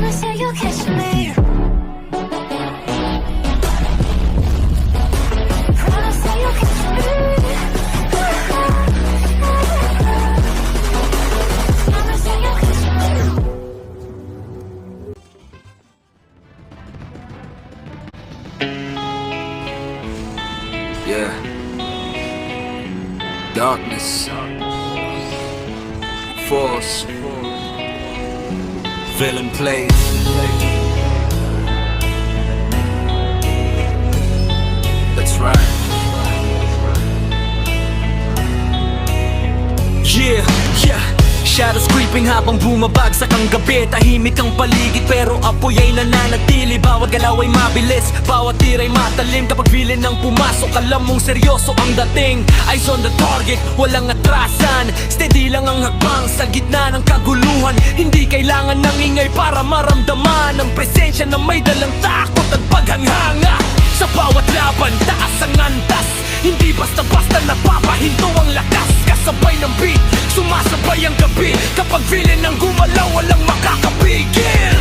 Promise that you'll catch me. Promise that you'll catch me. Promise that you'll catch me. Yeah. Darkness. Force. Villain plays. That's right. Yeah, yeah. Shadows creeping habang bumabagsak ang gabi. Tahimik ang paligid pero apoy ay nananatili. Bawat galaw ay mabilis, bawat tira'y matalim. Kapag villain ang pumasok, alam mong seryoso ang dating. Eyes on the target, walang atrasan. Steady lang ang hakbang sa gitna ng kaguluhan. Hindi kailangan ng ingay para maramdaman ang presensya na may dalang takot at paghanganga. Sa bawat laban, taas ang antas. Hindi basta-basta napapahinto ang lakas. Kasabay ng beat, sumasabay ang gabi. Kapag villain ang gumalaw, walang makakapigil.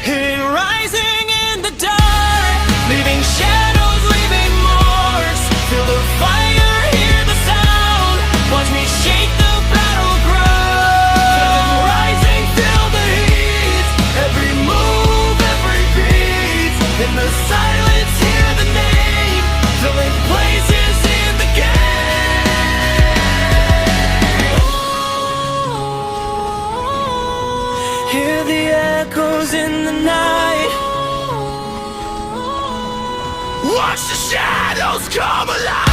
Here rising in the dark, leaving shadows, leaving marks. Feel the fire, hear the sound. Watch me shake the battleground. Rising, feel the heat. Every move, every beat. In the silence, hear the name. Filling places in the game. Hear the echoes in the night. Watch the shadows come alive.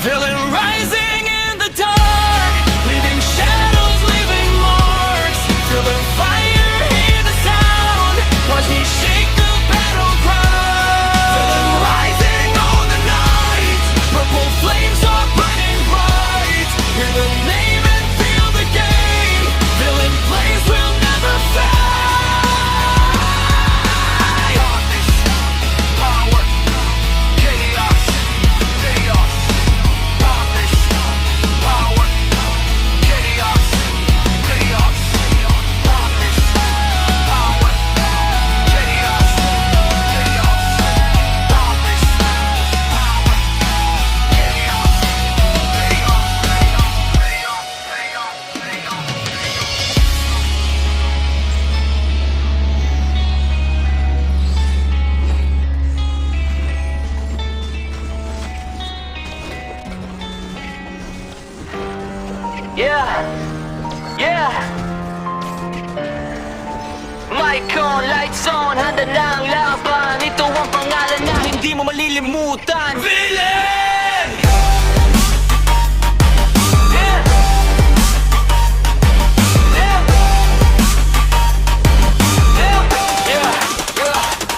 Villain rising in the dark, leaving shadows, leaving marks. Feel the fire, hear the sound. Watch me shake the battleground. Villain rising on the night. Purple flames are burning bright. Hear the name and feel the game. Villain plays will never fade. Darkness, power, chaos, chaos. Darkness, power, chaos, chaos. Darkness, power, chaos, chaos. Darkness, yeah, yeah. Mic on, lights on, handa na ang laban. Ito ang pangalan na hindi mo malilimutan. Villain! Yeah. Yeah. Yeah. Yeah.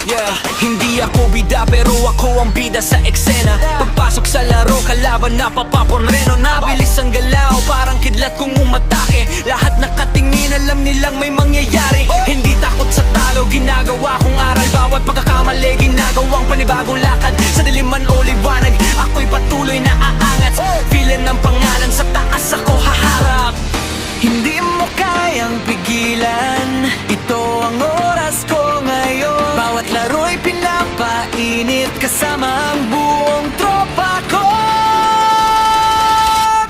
Yeah. Hindi ako bida pero ako ang bida sa eksena. Pagpasok sa laro, kalaban na papaporreno. Nabilis ang galaw, parang kidlat kung umatake. Lahat nakatingin, alam nilang may mangyayari. Hindi takot sa talo, ginagawa kong aral. Bawat pagkakamali, ginagawang panibagong lakad. Sa diliman o liwanag, ako'y patuloy na aangat. Villain ng pangalan, sa taas ako haharap. Hindi mo kayang pigilan, ito ang oras ko ngayon. Bawat laro'y pinapainit kasama ang buong tropa ko.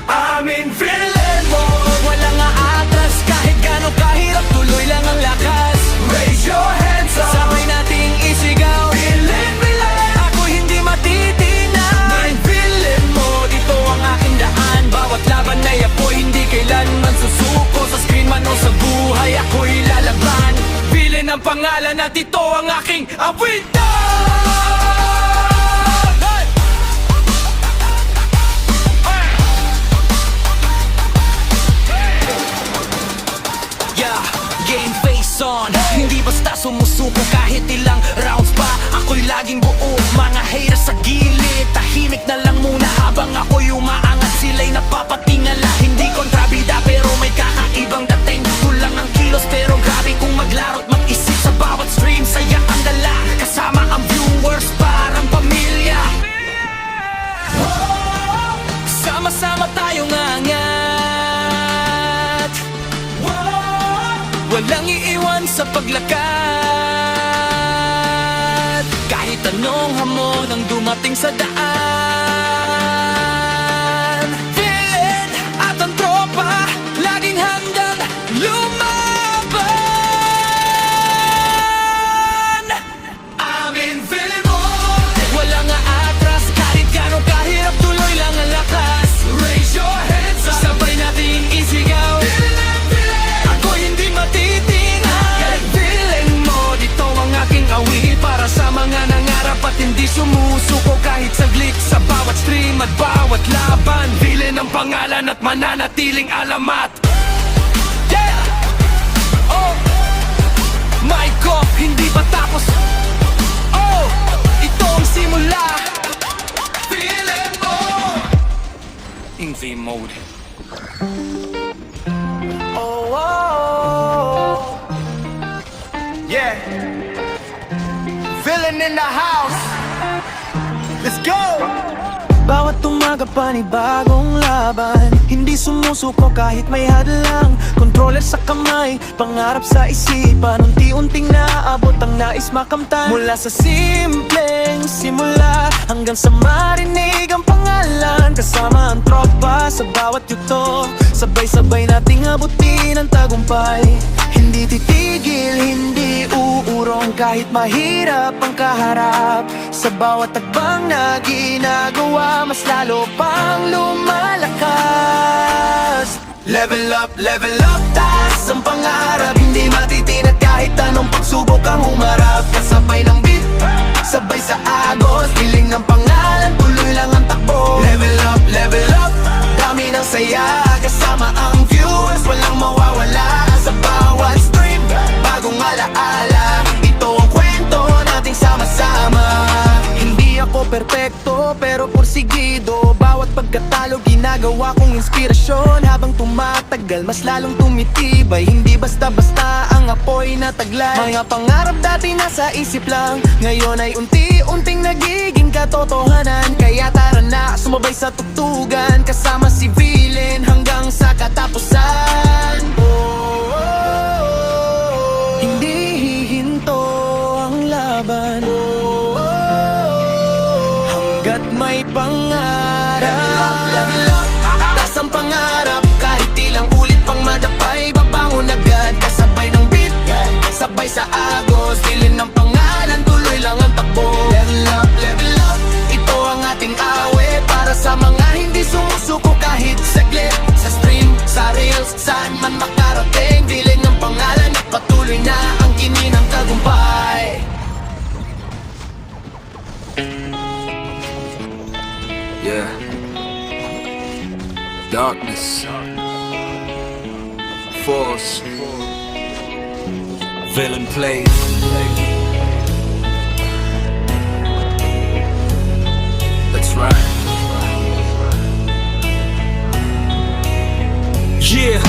I'm in villain mode. Walang aatras kahit gano'ng kahirap, tuloy lang ang lakas. Raise your hands up, sabay nating isigaw. Villain, villain, ako hindi matitinag. In villain mode, ito ang aking daan. Bawat laban ay apoy, hindi kailanman susuko. Sa screen man o sa buhay, ako'y lalaban. Villain ang pangalan at ito ang aking awitan. Game face on, hindi basta sumusuko kahit ilang rounds pa. Ako'y laging buo, mga haters sa gilid. Tahimik na lang muna habang ako'y umaangat. Sila'y napapatingala, hindi kontrabida pero may kakaibang dating. Kulang ang kilos pero grabe kung maglaro't mag-isip. Sa bawat stream, saya ang dala kasama ang viewers. punong hamon ang dumating sa daan. Villain at ang tropa, laging handang lumaban. Amin villain mo, walang aatras, kahit gano'ng kahirap, tuloy lang ang lakas. Raise your hands up, sabay nating isigaw. Villain, villain, ako hindi matitinag. Villain mo, dito ang aking awit para sa mga nangarap at hindi sumusuko kahit saglit sa bawat stream at bawat laban. Villain ang pangalan at mananatiling alamat. Yeah! Oh! My God, hindi pa tapos. Oh! Ito ang simula. Villain mo! In V mode. Oh, oh, yeah. Villain in the house. Let's go. Bawat umaga panibagong laban, hindi sumusuko kahit may hadlang. Controller sa kamay, pangarap sa isipan, unti-unting naaabot ang nais makamtan. Mula sa simpleng simula hanggang sa marinig ang pangalan. Kasama ang tropa sa bawat yugto, sabay-sabay nating abutin ang tagumpay. Hindi titigil, hindi uurong kahit mahirap ang kaharap. Sa bawat tagbang na ginagawa, mas lalo pang lumalakas. Level up, taas ang pangarap, hindi matitinag kahit anong pagsubok ang humarap. Kasabay ng beat, sabay sa agos, piling ng pangalan, tuloy lang ang takbo. Level up, dami ng saya, kasama ang viewers, walang mawawala. Sa bawat stream, bagong alaala, ito ang kwento nating sama-sama. Hindi ako perpekto, pero porsigido, bawat pagkatalo ginagawa kong inspirasyon. Habang tumatagal, mas lalong tumitibay, hindi basta-basta ang apoy na taglay. Mga pangarap dati nasa isip lang, ngayon ay unti-unting nagiging katotohanan. Kaya tara na, sumabay sa tugtugan, kasama si Villain hanggang sa katapusan. Hindi hihinto ang laban, hanggat may pangarap. Taas ang pangarap, kahit ilang ulit pang madapay, babangon agad. Kasabay ng beat, sabay sa agos, dilin ng pangalan, tuloy lang ang takbo. Level up, ito ang ating awit para sa mga hindi sumusuko kahit saglit. Sa stream, sa reels, saan man makarating, dilin ng pangalan at patuloy na ang kininang tagumpay. Yeah. Darkness. Force. Villain plays. That's right. Yeah.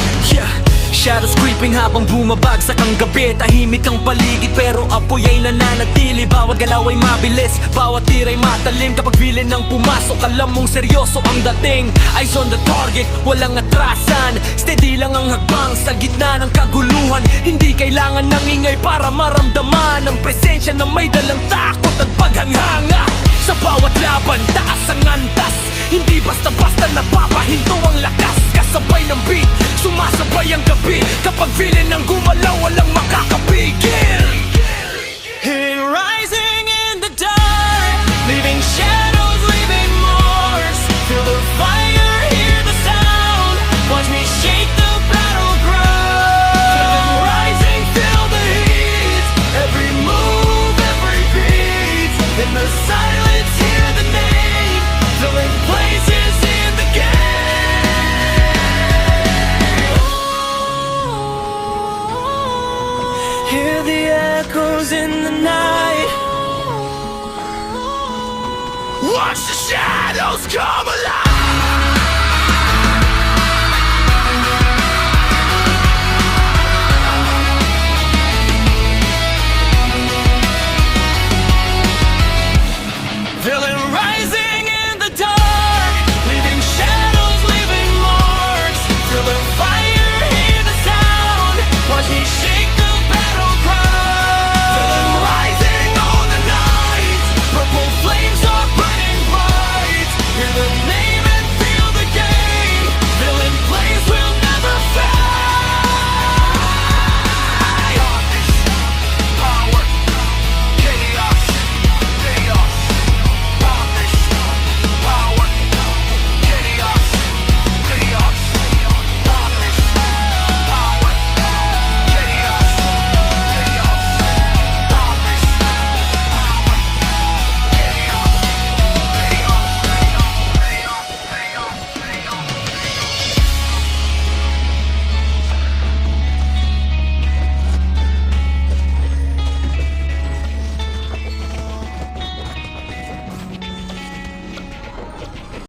Shadows creeping habang bumabagsak ang gabi. Tahimik ang paligid pero apoy ay nananatili. Bawat galaw ay mabilis, bawat tira'y matalim. Kapag villain ang pumasok, alam mong seryoso ang dating. Eyes on the target, walang atrasan. Steady lang ang hagbang sa gitna ng kaguluhan. Hindi kailangan ng ingay para maramdaman ang presensya na may dalang takot at paghanganga. Sa bawat laban, taas ang antas, hindi basta-basta napapahinto ang lakas. Kasabay ng beat, sumasabay ang gabi. Kapag villain ang gumalaw, walang makakapigil. Here rising in the dark, leaving shadows, leaving marks. Feel the fire, hear the sound, watch me shake the battleground. Feel them rising, feel the heat, every move, every beat. In the silence, hear the name, filling places in the game. Hear the echoes in the night, watch the shadows come alive.